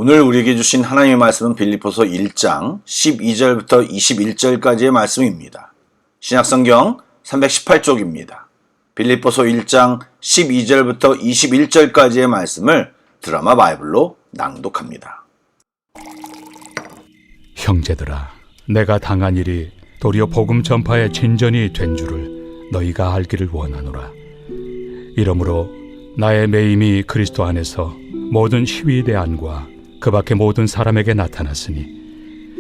오늘 우리에게 주신 하나님의 말씀은 빌립보서 1장 12절부터 21절까지의 말씀입니다. 신약성경 318쪽입니다. 빌립보서 1장 12절부터 21절까지의 말씀을 드라마 바이블로 낭독합니다. 형제들아, 내가 당한 일이 도리어 복음 전파의 진전이 된 줄을 너희가 알기를 원하노라. 이러므로 나의 매임이 그리스도 안에서 모든 시위대 안과 그 밖의 모든 사람에게 나타났으니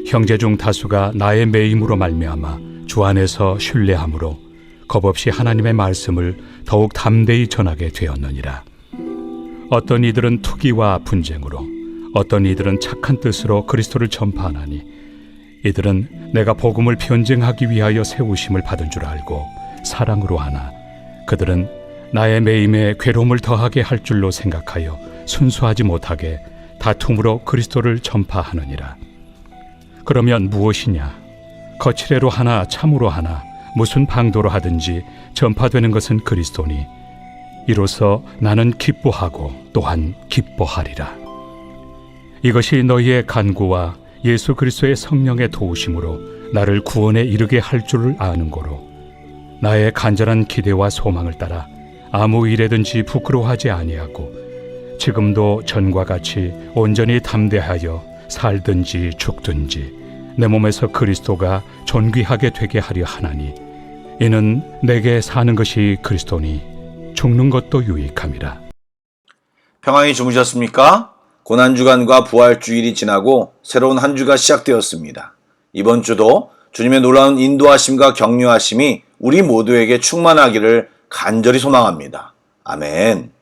형제 중 다수가 나의 매임으로 말미암아 주 안에서 신뢰함으로 겁없이 하나님의 말씀을 더욱 담대히 전하게 되었느니라. 어떤 이들은 투기와 분쟁으로, 어떤 이들은 착한 뜻으로 그리스도를 전파하나니 이들은 내가 복음을 변증하기 위하여 세우심을 받은 줄 알고 사랑으로 하나 그들은 나의 매임에 괴로움을 더하게 할 줄로 생각하여 순수하지 못하게 다툼으로 그리스도를 전파하느니라. 그러면 무엇이냐? 거칠애로 하나 참으로 하나 무슨 방도로 하든지 전파되는 것은 그리스도니 이로써 나는 기뻐하고 또한 기뻐하리라. 이것이 너희의 간구와 예수 그리스도의 성령의 도우심으로 나를 구원에 이르게 할 줄을 아는 고로 나의 간절한 기대와 소망을 따라 아무 일에든지 부끄러워하지 아니하고 지금도 전과 같이 온전히 담대하여 살든지 죽든지 내 몸에서 그리스도가 존귀하게 되게 하려 하나니 이는 내게 사는 것이 그리스도니 죽는 것도 유익함이라. 평안히 주무셨습니까? 고난주간과 부활주일이 지나고 새로운 한 주가 시작되었습니다. 이번 주도 주님의 놀라운 인도하심과 격려하심이 우리 모두에게 충만하기를 간절히 소망합니다. 아멘.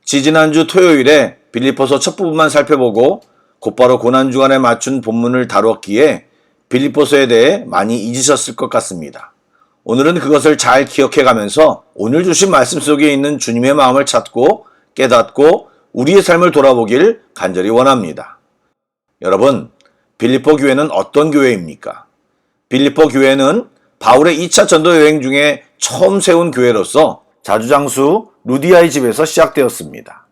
지지난주 토요일에 빌립보서 첫 부분만 살펴보고 곧바로 고난주간에 맞춘 본문을 다뤘기에 빌립보서에 대해 많이 잊으셨을 것 같습니다. 오늘은 그것을 잘 기억해가면서 오늘 주신 말씀 속에 있는 주님의 마음을 찾고 깨닫고 우리의 삶을 돌아보길 간절히 원합니다. 여러분, 빌립보 교회는 어떤 교회입니까? 빌립보 교회는 바울의 2차 전도 여행 중에 처음 세운 교회로서 자주장수 루디아의 집에서 시작되었습니다.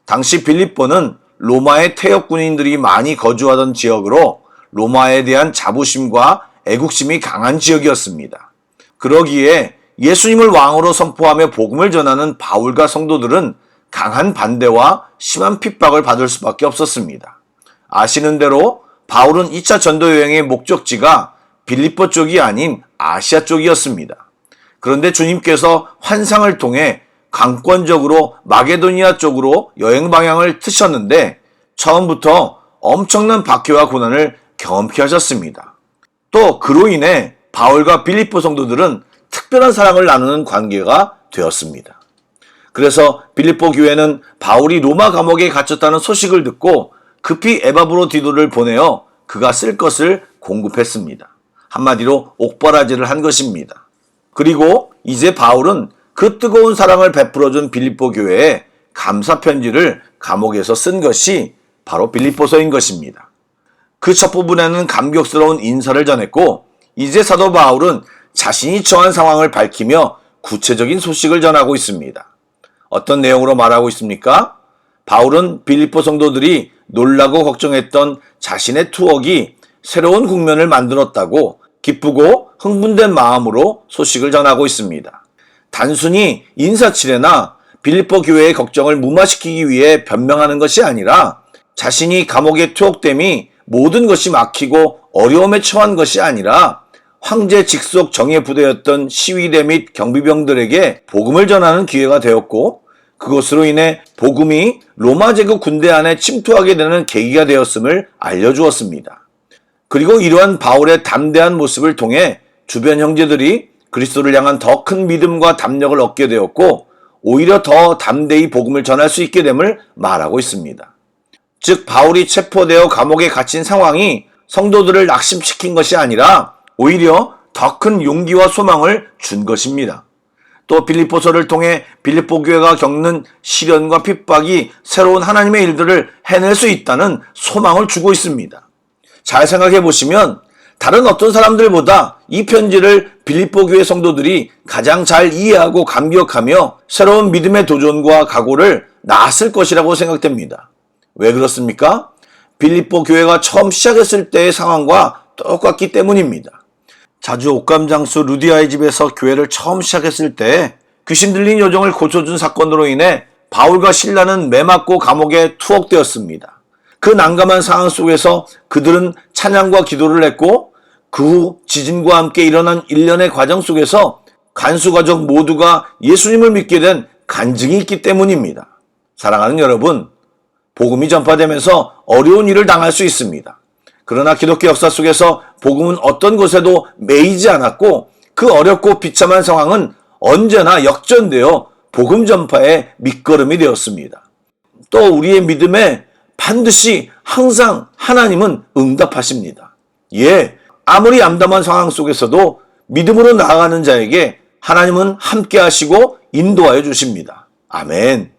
당시 빌립보는 로마의 퇴역 군인들이 많이 거주하던 지역으로 로마에 대한 자부심과 애국심이 강한 지역이었습니다. 그러기에 예수님을 왕으로 선포하며 복음을 전하는 바울과 성도들은 강한 반대와 심한 핍박을 받을 수밖에 없었습니다. 아시는 대로 바울은 2차 전도 여행의 목적지가 빌립보 쪽이 아닌 아시아 쪽이었습니다. 그런데 주님께서 환상을 통해 강권적으로 마게도니아 쪽으로 여행 방향을 트셨는데 처음부터 엄청난 박해와 고난을 경험케 하셨습니다. 또 그로 인해 바울과 빌립보 성도들은 특별한 사랑을 나누는 관계가 되었습니다. 그래서 빌립보 교회는 바울이 로마 감옥에 갇혔다는 소식을 듣고 급히 에바브로디도를 보내어 그가 쓸 것을 공급했습니다. 한마디로 옥바라지를 한 것입니다. 그리고 이제 바울은 그 뜨거운 사랑을 베풀어준 빌립보 교회에 감사 편지를 감옥에서 쓴 것이 바로 빌립보서인 것입니다. 그 첫 부분에는 감격스러운 인사를 전했고 이제 사도 바울은 자신이 처한 상황을 밝히며 구체적인 소식을 전하고 있습니다. 어떤 내용으로 말하고 있습니까? 바울은 빌립보 성도들이 놀라고 걱정했던 자신의 투옥이 새로운 국면을 만들었다고 기쁘고 흥분된 마음으로 소식을 전하고 있습니다. 단순히 인사치레나 빌립보 교회의 걱정을 무마시키기 위해 변명하는 것이 아니라 자신이 감옥에 투옥됨이 모든 것이 막히고 어려움에 처한 것이 아니라 황제 직속 정예 부대였던 시위대 및 경비병들에게 복음을 전하는 기회가 되었고 그것으로 인해 복음이 로마 제국 군대 안에 침투하게 되는 계기가 되었음을 알려주었습니다. 그리고 이러한 바울의 담대한 모습을 통해 주변 형제들이 그리스도를 향한 더 큰 믿음과 담력을 얻게 되었고 오히려 더 담대히 복음을 전할 수 있게 됨을 말하고 있습니다. 즉 바울이 체포되어 감옥에 갇힌 상황이 성도들을 낙심시킨 것이 아니라 오히려 더 큰 용기와 소망을 준 것입니다. 또 빌립보서를 통해 빌립보 교회가 겪는 시련과 핍박이 새로운 하나님의 일들을 해낼 수 있다는 소망을 주고 있습니다. 잘 생각해 보시면 다른 어떤 사람들보다 이 편지를 빌립보 교회 성도들이 가장 잘 이해하고 감격하며 새로운 믿음의 도전과 각오를 낳았을 것이라고 생각됩니다. 왜 그렇습니까? 빌립보 교회가 처음 시작했을 때의 상황과 똑같기 때문입니다. 자주 옥감장수 루디아의 집에서 교회를 처음 시작했을 때 귀신 들린 요정을 고쳐준 사건으로 인해 바울과 실라는 매맞고 감옥에 투옥되었습니다. 그 난감한 상황 속에서 그들은 찬양과 기도를 했고 그 후 지진과 함께 일어난 일련의 과정 속에서 간수 가족 모두가 예수님을 믿게 된 간증이 있기 때문입니다. 사랑하는 여러분, 복음이 전파되면서 어려운 일을 당할 수 있습니다. 그러나 기독교 역사 속에서 복음은 어떤 곳에도 매이지 않았고 그 어렵고 비참한 상황은 언제나 역전되어 복음 전파의 밑거름이 되었습니다. 또 우리의 믿음에 반드시 항상 하나님은 응답하십니다. 예, 아무리 암담한 상황 속에서도 믿음으로 나아가는 자에게 하나님은 함께 하시고 인도하여 주십니다. 아멘.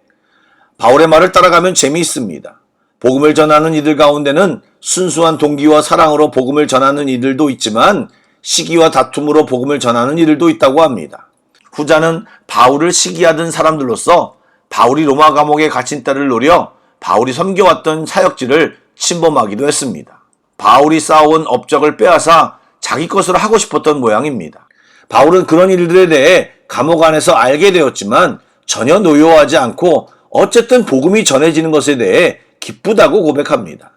바울의 말을 따라가면 재미있습니다. 복음을 전하는 이들 가운데는 순수한 동기와 사랑으로 복음을 전하는 이들도 있지만 시기와 다툼으로 복음을 전하는 이들도 있다고 합니다. 후자는 바울을 시기하던 사람들로서 바울이 로마 감옥에 갇힌 때를 노려 바울이 섬겨왔던 사역지를 침범하기도 했습니다. 바울이 쌓아온 업적을 빼앗아 자기 것으로 하고 싶었던 모양입니다. 바울은 그런 일들에 대해 감옥 안에서 알게 되었지만 전혀 노여워하지 않고 어쨌든 복음이 전해지는 것에 대해 기쁘다고 고백합니다.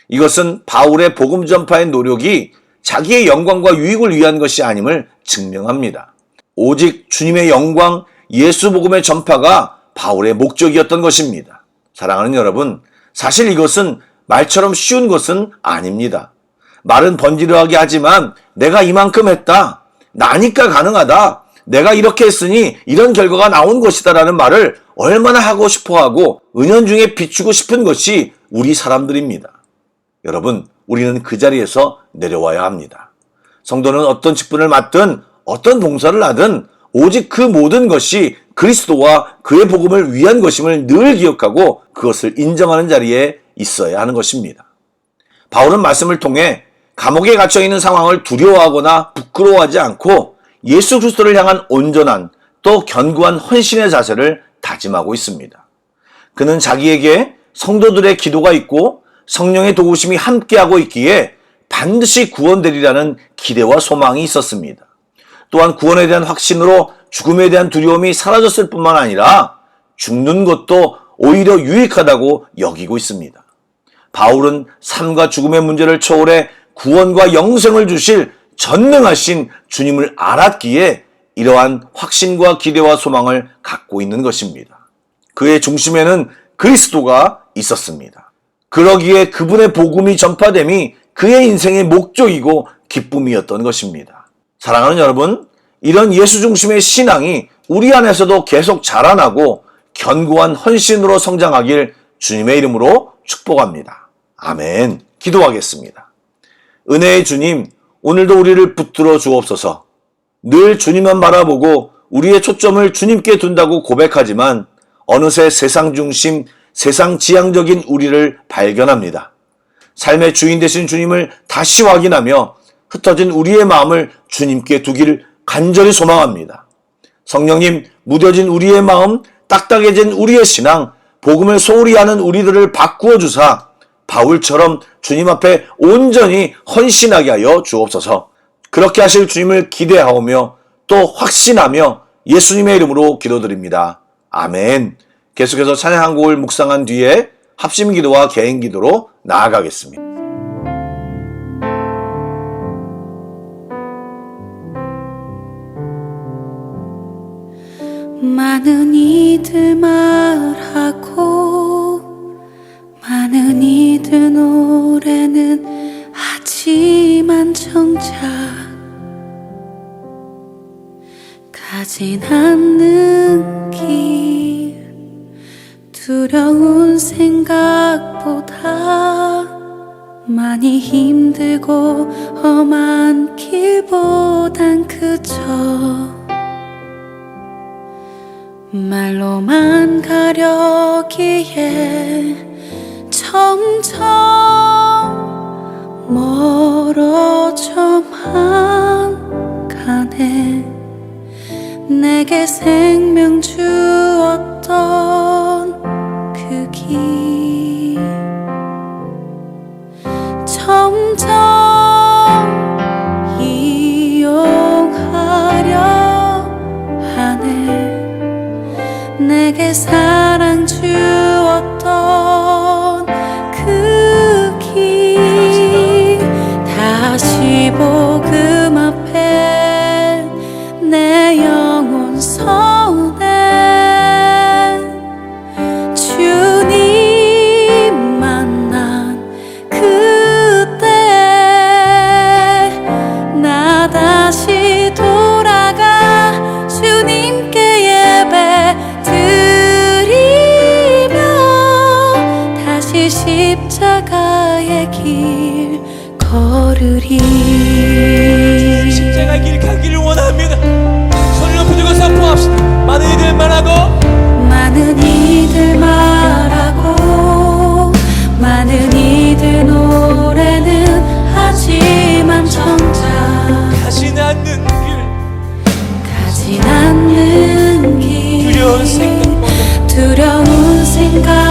이것은 바울의 복음 전파의 노력이 자기의 영광과 유익을 위한 것이 아님을 증명합니다. 오직 주님의 영광, 예수 복음의 전파가 바울의 목적이었던 것입니다. 사랑하는 여러분, 사실 이것은 말처럼 쉬운 것은 아닙니다. 말은 번지르하게 하지만 내가 이만큼 했다, 나니까 가능하다, 내가 이렇게 했으니 이런 결과가 나온 것이다 라는 말을 얼마나 하고 싶어하고 은연중에 비추고 싶은 것이 우리 사람들입니다. 여러분, 우리는 그 자리에서 내려와야 합니다. 성도는 어떤 직분을 맡든 어떤 봉사를 하든 오직 그 모든 것이 그리스도와 그의 복음을 위한 것임을 늘 기억하고 그것을 인정하는 자리에 있어야 하는 것입니다. 바울은 말씀을 통해 감옥에 갇혀있는 상황을 두려워하거나 부끄러워하지 않고 예수 그리스도를 향한 온전한 또 견고한 헌신의 자세를 다짐하고 있습니다. 그는 자기에게 성도들의 기도가 있고 성령의 도우심이 함께하고 있기에 반드시 구원되리라는 기대와 소망이 있었습니다. 또한 구원에 대한 확신으로 죽음에 대한 두려움이 사라졌을 뿐만 아니라 죽는 것도 오히려 유익하다고 여기고 있습니다. 바울은 삶과 죽음의 문제를 초월해 구원과 영생을 주실 전능하신 주님을 알았기에 이러한 확신과 기대와 소망을 갖고 있는 것입니다. 그의 중심에는 그리스도가 있었습니다. 그러기에 그분의 복음이 전파됨이 그의 인생의 목적이고 기쁨이었던 것입니다. 사랑하는 여러분, 이런 예수 중심의 신앙이 우리 안에서도 계속 자라나고 견고한 헌신으로 성장하길 주님의 이름으로 축복합니다. 아멘. 기도하겠습니다. 은혜의 주님, 오늘도 우리를 붙들어 주옵소서. 늘 주님만 바라보고 우리의 초점을 주님께 둔다고 고백하지만 어느새 세상 중심, 세상 지향적인 우리를 발견합니다. 삶의 주인 되신 주님을 다시 확인하며 흩어진 우리의 마음을 주님께 두기를 간절히 소망합니다. 성령님, 무뎌진 우리의 마음, 딱딱해진 우리의 신앙, 복음을 소홀히 하는 우리들을 바꾸어 주사 바울처럼 주님 앞에 온전히 헌신하게 하여 주옵소서. 그렇게 하실 주님을 기대하오며 또 확신하며 예수님의 이름으로 기도드립니다. 아멘. 계속해서 찬양 한 곡을 묵상한 뒤에 합심 기도와 개인 기도로 나아가겠습니다. 많은 이들 말하고 많은 이들 노래는 하지만 정작 가진 않는 길 두려운 생각보다 많이 힘들고 험한 길보단 그저 말로만 가려기에 점점 멀어져만 가네. 내게 생명 주었던 그 길 내게 사랑 주었던 그 길 다시 복음 앞에 내 영혼 서운해 주님 만난 그때 나 다시 돌아가 주님께 예배 드리며 다시 십자가의 길 걸으리. 십자가의 길 가기를 원합니다. 손을 높이 들고 선포합시다. 많은 이들 말하고 많은 이들 말하고 많은 이들 노래는 하지만 정작 가진 않는 길 가진 않는 길 두려운 생각보다 두려운 생각